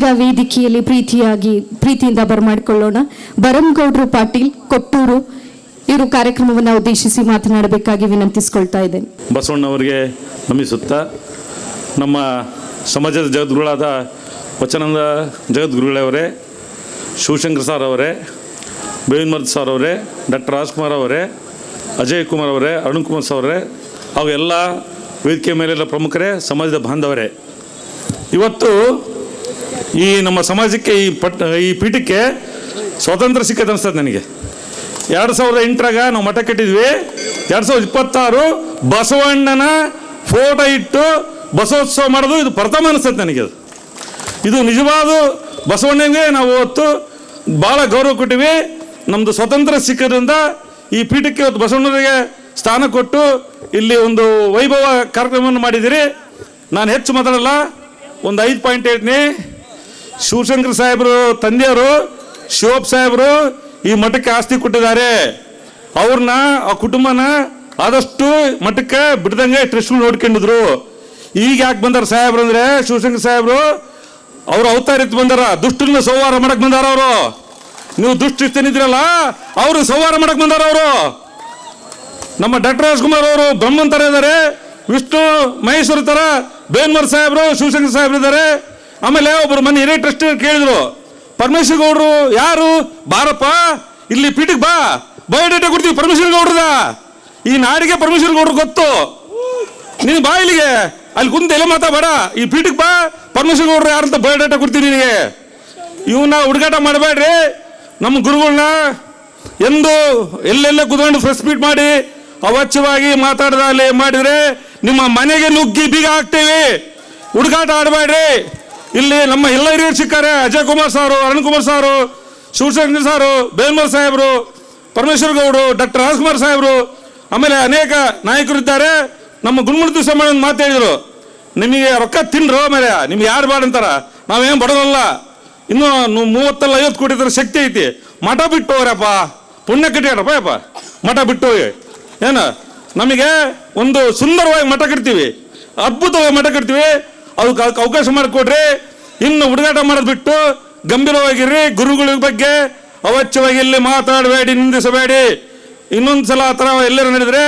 ಈಗ ವೇದಿಕೆಯಲ್ಲಿ ಪ್ರೀತಿಯಿಂದ ಬರಮಾಡಿಕೊಳ್ಳೋಣ ಬರಂಗೌಡ್ರು ಪಾಟೀಲ್ ಕೊಟ್ಟೂರು. ಇವರು ಕಾರ್ಯಕ್ರಮವನ್ನು ಉದ್ದೇಶಿಸಿ ಮಾತನಾಡಬೇಕಾಗಿ ವಿನಂತಿಸಿಕೊಳ್ತಾ ಇದ್ದೇನೆ. ಬಸವಣ್ಣವರಿಗೆ ನಮಿಸುತ್ತಾ ನಮ್ಮ ಸಮಾಜದ ಜಗದ್ಗುರುಗಳಾದ ವಚನದ ಜಗದ್ಗುರುಗಳವರೇ, ಶಿವಶಂಕರ್ ಸರ್ ಅವರೇ, ಬೇವಿನಮರದ ಸರ್ ಅವರೇ, ಡಾಕ್ಟರ್ ರಾಜ್ಕುಮಾರ್ ಅವರೇ, ಅಜಯ್ ಕುಮಾರ್ ಅವರೇ, ಅರುಣ್ ಕುಮಾರ್ ಸರ್ ಅವರೇ, ಅವೆಲ್ಲ ವೇದಿಕೆ ಮೇಲೆಲ್ಲ ಪ್ರಮುಖರೇ, ಸಮಾಜದ ಬಾಂಧವರೇ, ಇವತ್ತು ಈ ನಮ್ಮ ಸಮಾಜಕ್ಕೆ ಈ ಪೀಠಕ್ಕೆ ಸ್ವಾತಂತ್ರ್ಯ ಸಿಕ್ಕದ ಅನಿಸ್ತದೆ ನನಗೆ. 2008ರಾಗ ನಾವು ಮಠ ಕಟ್ಟಿದ್ವಿ. 2026 ಬಸವಣ್ಣನ ಫೋಟೋ ಇಟ್ಟು ಬಸವೋತ್ಸವ ಮಾಡೋದು ಇದು ಪ್ರಥಮ ಅನಿಸ್ತದೆ ನನಗೆ. ಇದು ನಿಜವಾದ ಬಸವಣ್ಣನಿಗೆ ನಾವು ಇವತ್ತು ಭಾಳ ಗೌರವ ಕೊಟ್ಟಿವಿ. ನಮ್ಮದು ಸ್ವಾತಂತ್ರ್ಯ ಸಿಕ್ಕದ್ರಿಂದ ಈ ಪೀಠಕ್ಕೆ ಇವತ್ತು ಬಸವಣ್ಣನಿಗೆ ಸ್ಥಾನ ಕೊಟ್ಟು ಇಲ್ಲಿ ಒಂದು ವೈಭವ ಕಾರ್ಯಕ್ರಮವನ್ನು ಮಾಡಿದ್ದೀರಿ. ನಾನು ಹೆಚ್ಚು ಮಾತಾಡಲ್ಲ, ಒಂದು 5 ಪಾಯಿಂಟ್ ಹೇಳ್ತೀನಿ. ಶಿವಶಂಕರ್ ಸಾಹೇಬರು ತಂದೆಯವರು ಶಿವಪ್ಪ ಸಾಹೇಬರು ಈ ಮಠಕ್ಕೆ ಆಸ್ತಿ ಕೊಟ್ಟಿದ್ದಾರೆ. ಅವ್ರನ್ನ ಆ ಕುಟುಂಬನ ಆದಷ್ಟು ಮಠಕ್ಕೆ ಬಿಡ್ದಂಗೆ ಟ್ರಸ್ಟ್ ನೋಡ್ಕೊಂಡಿದ್ರು. ಈಗ ಯಾಕೆ ಬಂದಾರ ಸಾಹೇಬ್ರು ಅಂದ್ರೆ, ಶಿವಶಂಕರ್ ಸಾಹೇಬರು ಅವರು ಅವತಾರಿತ್ ಬಂದಾರ, ದುಷ್ಟನ್ನ ಸಂಹಾರ ಮಾಡಕ್ ಬಂದಾರ. ಅವರು ನೀವು ದುಷ್ಟಿಸ್ತೇನಿದ್ರಲ್ಲ, ಅವರು ಸಂಹಾರ ಮಾಡಕ್ ಬಂದಾರ. ಅವರು ನಮ್ಮ ಡಾಕ್ಟರ್ ರಾಜ್ಕುಮಾರ್ ಅವರು ಬ್ರಹ್ಮನ್ ತರ ಇದ್ದಾರೆ, ವಿಷ್ಣು ಮಹೇಶ್ವರ ತರ ಬೇವಿನಮರದ ಸಾಹೇಬರು ಶಿವಶಂಕರ್ ಸಾಹೇಬ್ರು ಇದ್ದಾರೆ. ಆಮೇಲೆ ಒಬ್ಬರು ಮನೆ ಹಿರಿಯ ಟ್ರಸ್ಟ್ ಕೇಳಿದ್ರು, ಪರಮೇಶ್ವರ ಗೌಡರು ಯಾರು, ಬಾರಪ್ಪ ಇಲ್ಲಿ ಪೀಠಕ್ಕೆ ಬಾ, ಬಯೋಡೇಟಾ ಕೊಡ್ತೀವಿ ಪರಮೇಶ್ವರ ಗೌಡ್ರದ. ಈ ನಾಡಿಗೆ ಪರಮೇಶ್ವರ ಗೌಡ್ರು ಗೊತ್ತು, ನೀನು ಬಾ ಇಲ್ಲಿಗೆ, ಅಲ್ಲಿ ಕುಂತ ಎಲ್ಲ ಮಾತಾಡ, ಈ ಪೀಠಕ್ಕೆ ಬಾ, ಪರಮೇಶ್ವರ ಗೌಡ್ರು ಯಾರಂತ ಬಯೋಡೇಟಾ ಕೊಡ್ತೀವಿ ನಿನಗೆ. ಇವನ್ನ ಹುಡುಗಾಟ ಮಾಡಬೇಡ್ರಿ. ನಮ್ಮ ಗುರುಗಳನ್ನ ಎಂದು ಎಲ್ಲೆಲ್ಲ ಕುತ್ಕೊಂಡು ಪ್ರೆಸ್ ಮೀಟ್ ಮಾಡಿ ಅವಶ್ಯವಾಗಿ ಮಾತಾಡದಲ್ಲಿ ಮಾಡಿದ್ರೆ ನಿಮ್ಮ ಮನೆಗೆ ನುಗ್ಗಿ ಬೀಗ ಹಾಕ್ತೇವೆ. ಹುಡುಗಾಟ ಆಡಬೇಡ್ರಿ. ಇಲ್ಲಿ ನಮ್ಮ ಎಲ್ಲ ಹಿರಿಯರು ಸಿಕ್ಕಾರೆ, ಅಜಯ್ ಕುಮಾರ್ ಸಾರು, ಅರುಣ್ ಕುಮಾರ್ ಸಾರು, ಶಿವಶಂಕರ್ ಸಾರು, ಬೇವಿನಮರದ ಸಾಹೇಬರು, ಪರಮೇಶ್ವರ ಗೌಡರು, ಡಾಕ್ಟರ್ ರಾಜ್ಕುಮಾರ್ ಸಾಹೇಬರು, ಆಮೇಲೆ ಅನೇಕ ನಾಯಕರಿದ್ದಾರೆ. ನಮ್ಮ ಗುಣಮುಖ ಸಮಾಜ ಮಾತು ಹೇಳಿದ್ರು, ನಿಮಗೆ ರೊಕ್ಕ ತಿನ್ರೋ ಮೇಲೆ ನಿಮ್ಗೆ ಯಾರು ಬಾಡ ಅಂತಾರ, ನಾವೇನು ಬಡವಲ್ಲ, ಇನ್ನೂ 30-50 ಕೋಟಿ ತರ ಶಕ್ತಿ ಐತಿ. ಮಠ ಬಿಟ್ಟು ಹೋಗ್ರಪ್ಪ, ಪುಣ್ಯ ಕಟ್ಟಿಯಾರಪ್ಪ ಯಪ್ಪ, ಮಠ ಬಿಟ್ಟು ಹೋಗಿ ಏನು, ನಮಗೆ ಒಂದು ಸುಂದರವಾಗಿ ಮಠ ಕಟ್ತೀವಿ, ಅದ್ಭುತವಾಗಿ ಮಠ ಕಟ್ತೀವಿ. ಅದಕ್ಕೆ ಅವಕಾಶ ಮಾಡಿಕೊಡ್ರಿ. ಇನ್ನು ಹುಡುಗಾಟ ಮಾಡೋದು ಬಿಟ್ಟು ಗಂಭೀರವಾಗಿರ್ರಿ. ಗುರುಗಳ ಬಗ್ಗೆ ಅವಶ್ಯವಾಗಿ ಇಲ್ಲಿ ಮಾತಾಡಬೇಡಿ, ನಿಂದಿಸಬೇಡಿ. ಇನ್ನೊಂದ್ಸಲ ಆ ಥರ ಎಲ್ಲರೂ ನಡೆದ್ರೆ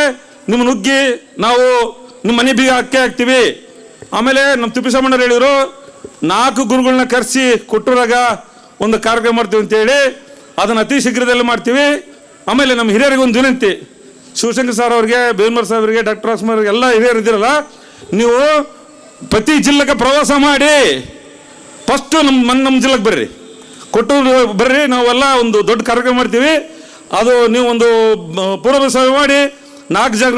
ನಿಮ್ಮ ನುಗ್ಗಿ ನಾವು ನಿಮ್ಮ ಮನೆ ಬೀಗ ಅಕ್ಕೆ ಹಾಕ್ತೀವಿ. ಆಮೇಲೆ ನಮ್ಮ ತಿಪ್ಪೇಸ್ವಾಮಣ್ಣವ್ರು ಹೇಳಿದ್ರು, 4 ಗುರುಗಳನ್ನ ಕರೆಸಿ ಕೊಟ್ಟೂರಾಗ ಒಂದು ಕಾರ್ಯಕ್ರಮ ಮಾಡ್ತೀವಿ ಅಂತೇಳಿ, ಅದನ್ನು ಅತಿ ಶೀಘ್ರದಲ್ಲಿ ಮಾಡ್ತೀವಿ. ಆಮೇಲೆ ನಮ್ಮ ಹಿರಿಯರಿಗೆ ಒಂದು ವಿನಂತಿ, ಶಿವಶಂಕರ್ ಸರ್ ಅವ್ರಿಗೆ, ಬೇವಿನಮರದ ಸಾಹೇಬರಿಗೆ, ಡಾಕ್ಟರ್ ರಾಜ್ಕುಮಾರ್ ಅವ್ರಿಗೆ ಎಲ್ಲ ಹಿರಿಯರು ಇದ್ದೀರಲ್ಲ, ನೀವು ಪ್ರತಿ ಜಿಲ್ಲೆಗೆ ಪ್ರವಾಸ ಮಾಡಿ ಫಸ್ಟು ನಮ್ಮ ಜಿಲ್ಲೆಗೆ ಬರ್ರಿ, ಕೊಟ್ಟೂರು ಬರ್ರಿ. ನಾವೆಲ್ಲ ಒಂದು ದೊಡ್ಡ ಕಾರ್ಯಕ್ರಮ ಮಾಡ್ತೀವಿ. ಅದು ನೀವು ಒಂದು ಪೂರ್ವ ಸೇವೆ ಮಾಡಿ 4 ಜನ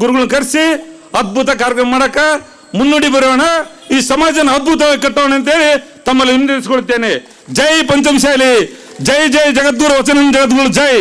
ಗುರುಗಳನ್ನ ಕರೆಸಿ ಅದ್ಭುತ ಕಾರ್ಯಕ್ರಮ ಮಾಡಕ್ಕೆ ಮುನ್ನುಡಿ ಬರೋಣ. ಈ ಸಮಾಜನ ಅದ್ಭುತವಾಗಿ ಕಟ್ಟೋಣ ಅಂತೇಳಿ ತಮ್ಮಲ್ಲಿ ವಿನಂತಿಸಿಕೊಳ್ತೇನೆ. ಜೈ ಪಂಚಮಶಾಲಿ, ಜೈ ಜೈ ಜಗದ್ಗುರು ವಚನ ಜಗದ್ಗುರು, ಜೈ.